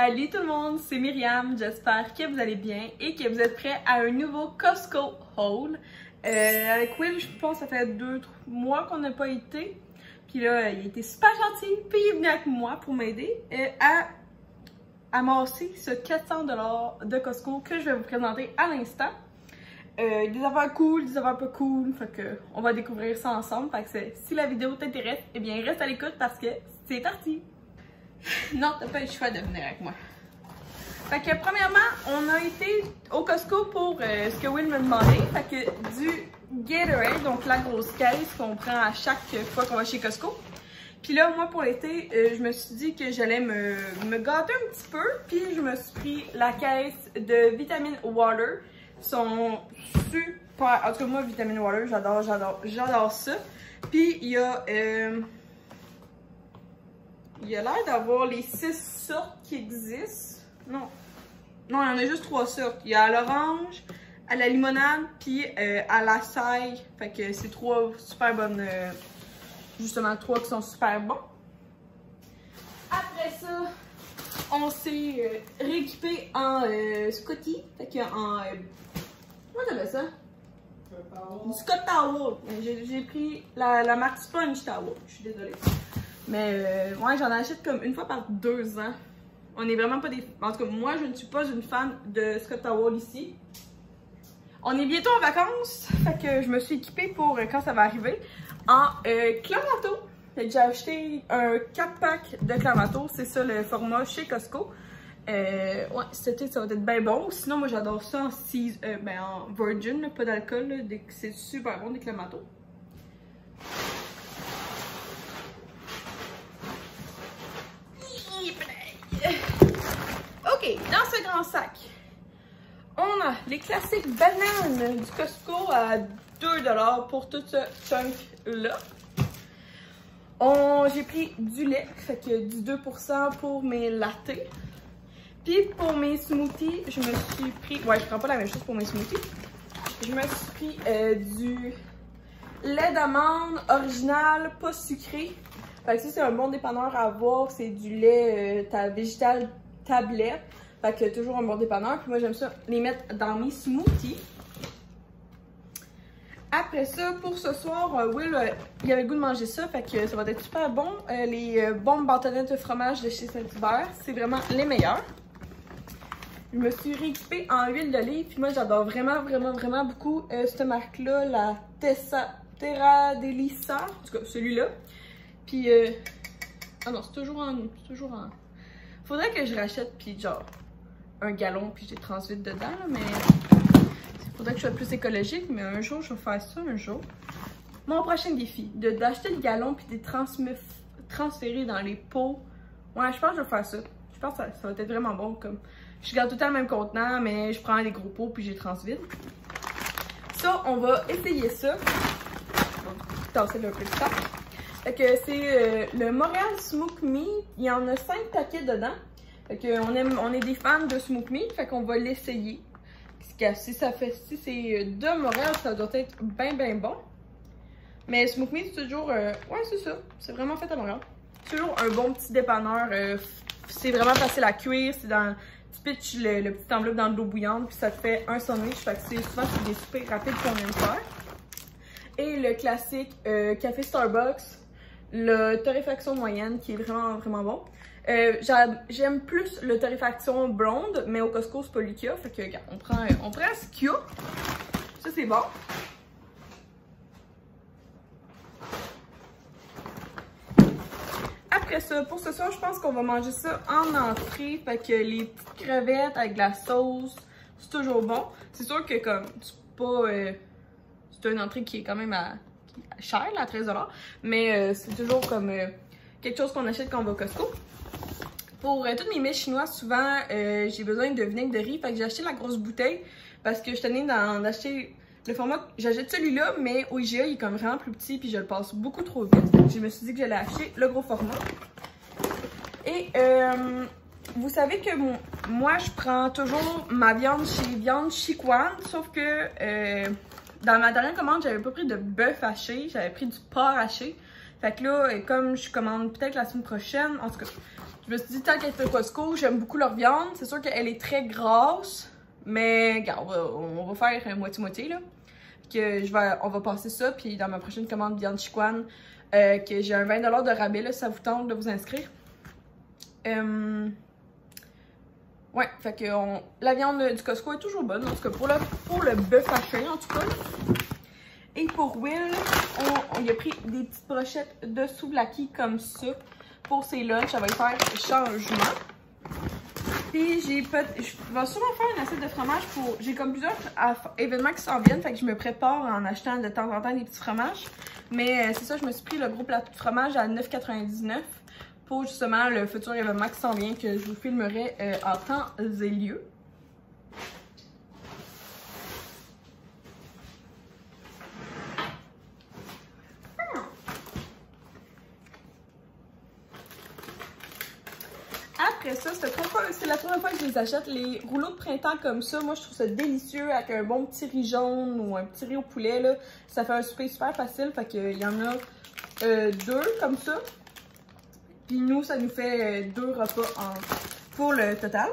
Salut tout le monde, c'est Myriam, j'espère que vous allez bien et que vous êtes prêts à un nouveau Costco haul. Avec Will, je pense que ça fait 2-3 mois qu'on n'a pas été. Puis là, il était super gentil, puis il est venu avec moi pour m'aider à amasser ce 400 $ de Costco que je vais vous présenter à l'instant. Des affaires cool, des affaires pas cool, fait que on va découvrir ça ensemble. Fait que si la vidéo t'intéresse, eh bien reste à l'écoute parce que c'est parti! Non, t'as pas le choix de venir avec moi. Fait que premièrement, on a été au Costco pour ce que Will me demandait. Fait que du Gatorade, donc la grosse caisse qu'on prend à chaque fois qu'on va chez Costco. Puis là, moi pour l'été, je me suis dit que j'allais me gâter un petit peu. Puis je me suis pris la caisse de Vitamin Water. Ils sont super. En tout cas, moi, Vitamin Water, j'adore ça. Puis il y a. Il y a l'air d'avoir les 6 sortes qui existent. Non, il y en a juste 3 sortes. Il y a à l'orange, à la limonade, puis à la saille. Fait que c'est 3 super bonnes. Justement, 3 qui sont super bons. Après ça, on s'est rééquipé en Scotty. Fait que en. Comment t'appelles ça? Du Scott Towel. J'ai pris la marque Sponge Towel. Je suis désolée. Mais ouais, j'en achète comme une fois par 2 ans. On est vraiment pas des... En tout cas, moi, je ne suis pas une fan de Scott Towel ici. On est bientôt en vacances. Fait que je me suis équipée pour quand ça va arriver en Clamato. J'ai acheté un 4-pack de Clamato. C'est ça le format chez Costco. Ouais, cet été, ça va être bien bon. Sinon, moi, j'adore ça en virgin, là, pas d'alcool. C'est super bon, des Clamato. Ok, dans ce grand sac, on a les classiques bananes du Costco à 2 $ pour tout ce chunk-là. J'ai pris du lait, fait que du 2% pour mes lattés. Puis pour mes smoothies, je me suis pris... Ouais, je prends pas la même chose pour mes smoothies. Je me suis pris du lait d'amande original, pas sucré. Fait que ça, c'est un bon dépanneur à avoir. C'est du lait végétal tablette. Fait que toujours un bon dépanneur. Puis moi, j'aime ça les mettre dans mes smoothies. Après ça, pour ce soir, Will, il avait le goût de manger ça. Fait que ça va être super bon. Les bombes bâtonnets de fromage de chez Saint-Hubert, c'est vraiment les meilleurs. Je me suis rééquipée en huile d'olive. Puis moi, j'adore vraiment beaucoup cette marque-là, la Terra Delisa. En tout cas, celui-là. Puis, ah non, c'est toujours en... Faudrait que je rachète, puis genre, un gallon, puis je les transvite dedans, là, mais... Faudrait que je sois plus écologique, mais un jour, je vais faire ça, un jour. Mon prochain défi, d'acheter le gallon, puis de les transférer dans les pots. Ouais, je pense que je vais faire ça. Je pense que ça va être vraiment bon, comme... Je garde tout le temps le même contenant, mais je prends des gros pots, puis je les transvite. Ça, on va essayer ça. On va tasser un peu de sac. Fait que c'est le Montréal Smoke Meat. Il y en a 5 paquets dedans. Fait que on est des fans de Smoke Meat. Fait qu'on va l'essayer. Si c'est de Montréal, ça doit être bien bon. Mais Smoke Meat, c'est toujours... ouais, c'est ça. C'est vraiment fait à Montréal. C'est toujours un bon petit dépanneur. C'est vraiment facile à cuire. C'est dans... Tu pitches le petit enveloppe dans de l'eau bouillante. Puis ça te fait un sandwich. Fait que souvent, c'est des super rapides qu'on vient de faire. Et le classique café Starbucks. Le torréfaction moyenne qui est vraiment bon. J'aime plus le torréfaction blonde, mais au Costco, c'est pas lui qu'il y a. Fait que, regarde, on prend ce qu'il y a. Ça, c'est bon. Après ça, pour ce soir, je pense qu'on va manger ça en entrée. Fait que les petites crevettes avec de la sauce, c'est toujours bon. C'est sûr que, comme, c'est pas... c'est une entrée qui est quand même cher, là, à 13 $. Mais c'est toujours comme quelque chose qu'on achète quand on va au Costco. Pour toutes mes mets chinois, souvent, j'ai besoin de vinaigre de riz. Fait que j'ai acheté la grosse bouteille parce que je tenais d'acheter le format. J'achète celui-là, mais au IGA, il est comme vraiment plus petit puis je le passe beaucoup trop vite. Fait que je me suis dit que j'allais acheter le gros format. Et vous savez que moi, je prends toujours ma viande chez Viande Chicoine, sauf que... dans ma dernière commande, j'avais pas pris de bœuf haché, j'avais pris du porc haché. Fait que là, comme je commande peut-être la semaine prochaine, en tout cas, Je me suis dit, tant qu'elle est au Costco, j'aime beaucoup leur viande. C'est sûr qu'elle est très grasse, mais regarde, on va faire moitié-moitié là. Que on va passer ça, puis dans ma prochaine commande viande chiquane, que j'ai un 20$ de rabais, là, ça vous tente de vous inscrire. Ouais, fait que la viande du Costco est toujours bonne, en tout cas pour le bœuf haché, en tout cas. Et pour Will, on y a pris des petites brochettes de souvlaki comme ça pour ses lunchs. Ça va y faire changement. Puis je vais sûrement faire une assiette de fromage pour... J'ai comme plusieurs événements qui s'en viennent, fait que je me prépare en achetant de temps en temps des petits fromages. Mais c'est ça, je me suis pris le gros plat de fromage à 9,99 $ pour justement le futur événement qui s'en vient, que je vous filmerai en temps et lieu. Après ça, c'est la première fois que je les achète. Les rouleaux de printemps comme ça, moi je trouve ça délicieux avec un bon petit riz jaune ou un petit riz au poulet. Là. Ça fait un souper super facile, fait qu'il y en a deux comme ça. Puis nous, ça nous fait 2 repas pour le total.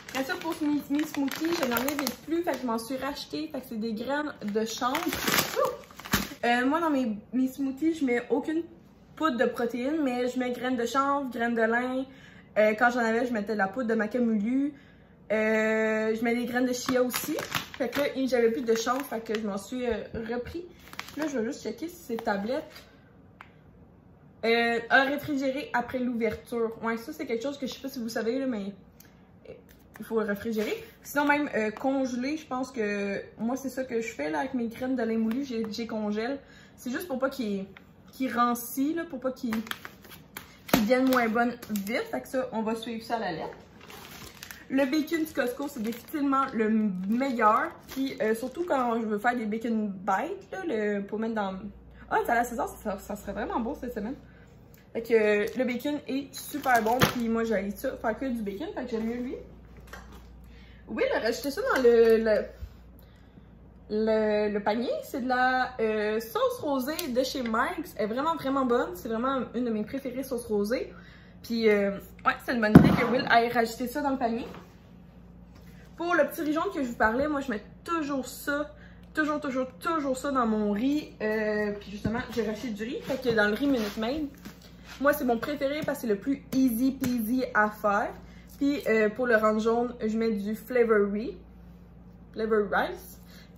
Après ça, pour mes smoothies, je n'en avais plus, fait que je m'en suis racheté. Fait que c'est des graines de chanvre. Moi, dans mes smoothies, je mets aucune poudre de protéines, mais je mets graines de chanvre, graines de lin. Quand j'en avais, je mettais de la poudre de maca moulu. Je mets des graines de chia aussi. Fait que là, j'avais plus de chanvre, fait que je m'en suis repris. Là, je vais juste checker si ces tablettes à réfrigérer après l'ouverture. Ouais, ça c'est quelque chose que je sais pas si vous savez, là, mais il faut le réfrigérer. Sinon, même congeler, je pense que moi, c'est ça que je fais là avec mes graines de lin moulu, j'ai congèle. C'est juste pour pas qu'il rancit, là, pour pas qu'il devienne moins bonne vite. Fait que ça, on va suivre ça à la lettre. Le bacon du Costco, c'est définitivement le meilleur. Puis surtout quand je veux faire des bacon bites, là, pour mettre dans... Ah, c'est à la saison, ça serait vraiment bon cette semaine. Fait que le bacon est super bon. Puis moi, j'ai ça, faire que du bacon. Fait que j'aime mieux lui. Oui, il a rajouté ça dans le panier. C'est de la sauce rosée de chez Mike's. Elle est vraiment, vraiment bonne. C'est vraiment une de mes préférées, sauce rosée. Puis, ouais, c'est une bonne idée que Will ait rajouté ça dans le panier. Pour le petit riz jaune que je vous parlais, moi, je mets toujours ça. Toujours ça dans mon riz. Puis justement, j'ai racheté du riz. Fait que dans le riz Minute Maid, moi, c'est mon préféré parce que c'est le plus easy peasy à faire. Puis pour le rang jaune, je mets du flavor rice.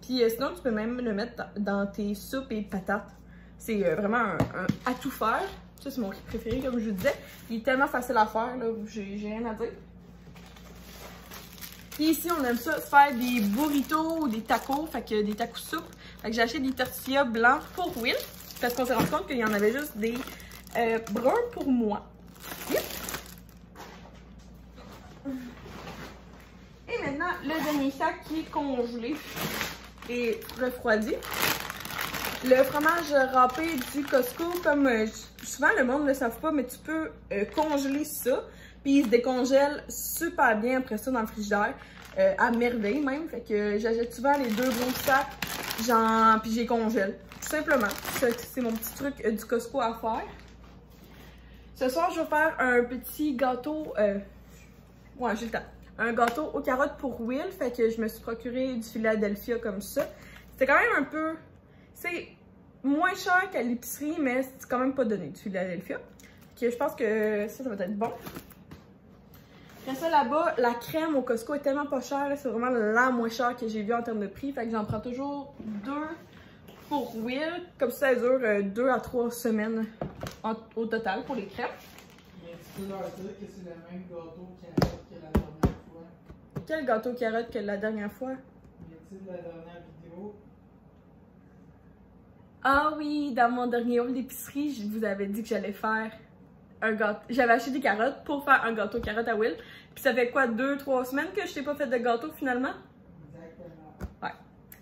Puis sinon, tu peux même le mettre dans tes soupes et patates. C'est vraiment un à tout faire. Ça, c'est mon riz préféré, comme je vous disais. Il est tellement facile à faire, là, j'ai rien à dire. Puis ici, on aime ça, se faire des burritos ou des tacos, fait que des tacos soupe. Fait que j'ai acheté des tortillas blancs pour Will, parce qu'on s'est rendu compte qu'il y en avait juste des bruns pour moi. Yep. Et maintenant, le dernier sac qui est congelé et refroidi. Le fromage râpé du Costco, comme souvent le monde ne le savent pas, mais tu peux congeler ça. Puis il se décongèle super bien après ça dans le frigidaire, à merveille même. Fait que j'achète souvent les 2 gros sacs, puis j'ai congèle. Tout simplement, c'est mon petit truc du Costco à faire. Ce soir, je vais faire un petit gâteau, ouais, j'ai le temps. Un gâteau aux carottes pour Will, fait que je me suis procuré du Philadelphia comme ça. C'était quand même un peu, c'est moins cher qu'à l'épicerie, mais c'est quand même pas donné du Philadelphia. Que je pense que ça va être bon. Après ça, là-bas, la crème au Costco est tellement pas chère. C'est vraiment la moins chère que j'ai vue en termes de prix. Fait que j'en prends toujours 2 pour Will. Comme ça dure 2 à 3 semaines au total pour les crèmes. Mais tu peux leur dire que c'est le même gâteau carotte que la dernière fois. Quel gâteau carotte que la dernière fois? Y a-t-il de la dernière vidéo? Ah oui, dans mon dernier haul d'épicerie, je vous avais dit que j'allais faire un gâteau. J'avais acheté des carottes pour faire un gâteau carotte à Will. Puis ça fait quoi, 2-3 semaines que je t'ai pas fait de gâteau finalement? Exactement. Ouais.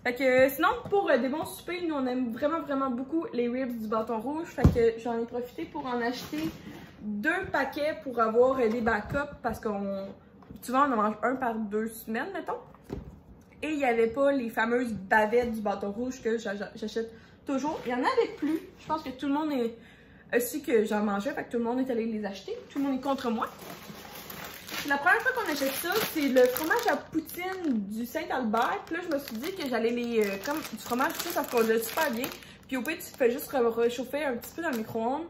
Fait que sinon, pour des bons soupers, nous on aime vraiment, vraiment beaucoup les ribs du Bâton Rouge. Fait que j'en ai profité pour en acheter 2 paquets pour avoir des backups parce qu'on... Souvent on en mange un par 2 semaines, mettons. Et il n'y avait pas les fameuses bavettes du Bâton Rouge que j'achète toujours. Il y en avait plus. Je pense que tout le monde aussi que j'en mangeais, fait que tout le monde est allé les acheter. Tout le monde est contre moi. La première fois qu'on achète ça, c'est le fromage à poutine du Saint-Albert. Puis là, je me suis dit que j'allais les... comme du fromage, tout ça fondait super bien. Puis au pire, tu fais juste réchauffer un petit peu dans le micro-ondes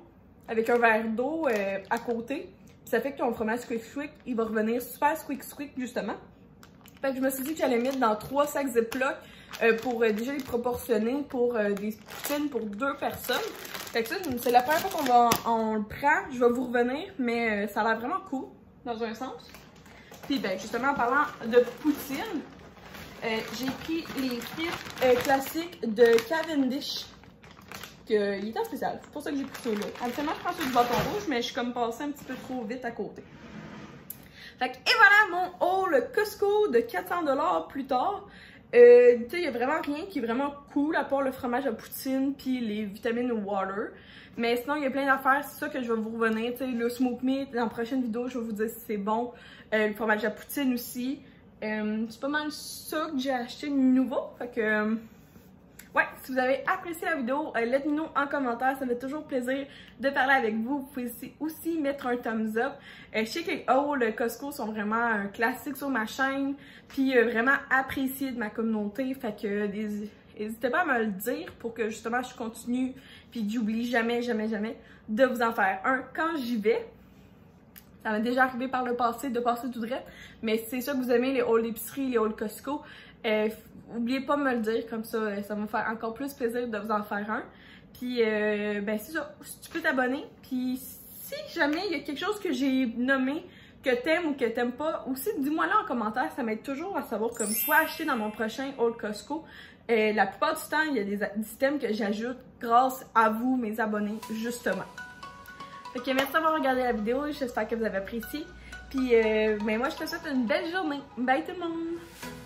avec un verre d'eau à côté. Puis ça fait que ton fromage squick-squick, il va revenir super squick-squick, justement. Fait que je me suis dit que j'allais mettre dans 3 sacs Ziploc pour déjà les proportionner pour des poutines pour 2 personnes. Fait que ça, c'est la première fois on le prend. Je vais vous revenir, mais ça a l'air vraiment cool, dans un sens. Puis ben, justement, en parlant de poutine, j'ai pris les frites classiques de Cavendish. Il est en spécial, c'est pour ça que j'ai pris ceux-là. Habituellement, je prends ceux du bâton rouge, mais je suis comme passée un petit peu trop vite à côté. Fait que, et voilà mon haul Costco de 400 $ plus tard. Tu sais, il n'y a vraiment rien qui est vraiment cool à part le fromage à poutine puis les vitamines water. Mais sinon, il y a plein d'affaires, c'est ça que je vais vous revenir. Tu sais, le smoke meat, dans la prochaine vidéo, je vais vous dire si c'est bon. Le fromage à poutine aussi. C'est pas mal ça que j'ai acheté de nouveau. Fait que... ouais, si vous avez apprécié la vidéo, laissez-nous en commentaire, ça fait toujours plaisir de parler avec vous. Vous pouvez aussi mettre un thumbs up. Je sais que les hauls Costco sont vraiment un classique sur ma chaîne, puis vraiment apprécié de ma communauté. Fait que n'hésitez pas à me le dire pour que justement je continue, puis que j'oublie jamais de vous en faire un quand j'y vais. Ça m'est déjà arrivé par le passé de passer tout droit, mais si c'est ça que vous aimez, les hauls d'épicerie, les hauls Costco, n'oubliez pas de me le dire, comme ça, ça va me faire encore plus plaisir de vous en faire un. Puis, ben c'est ça, tu peux t'abonner. Puis, si jamais il y a quelque chose que j'ai nommé, que t'aimes ou que t'aimes pas, aussi dis-moi là en commentaire, ça m'aide toujours à savoir comme quoi acheter dans mon prochain haul Costco. La plupart du temps, il y a des items que j'ajoute grâce à vous, mes abonnés, justement. Fait que merci d'avoir regardé la vidéo, j'espère que vous avez apprécié. Puis, ben moi je te souhaite une belle journée. Bye tout le monde!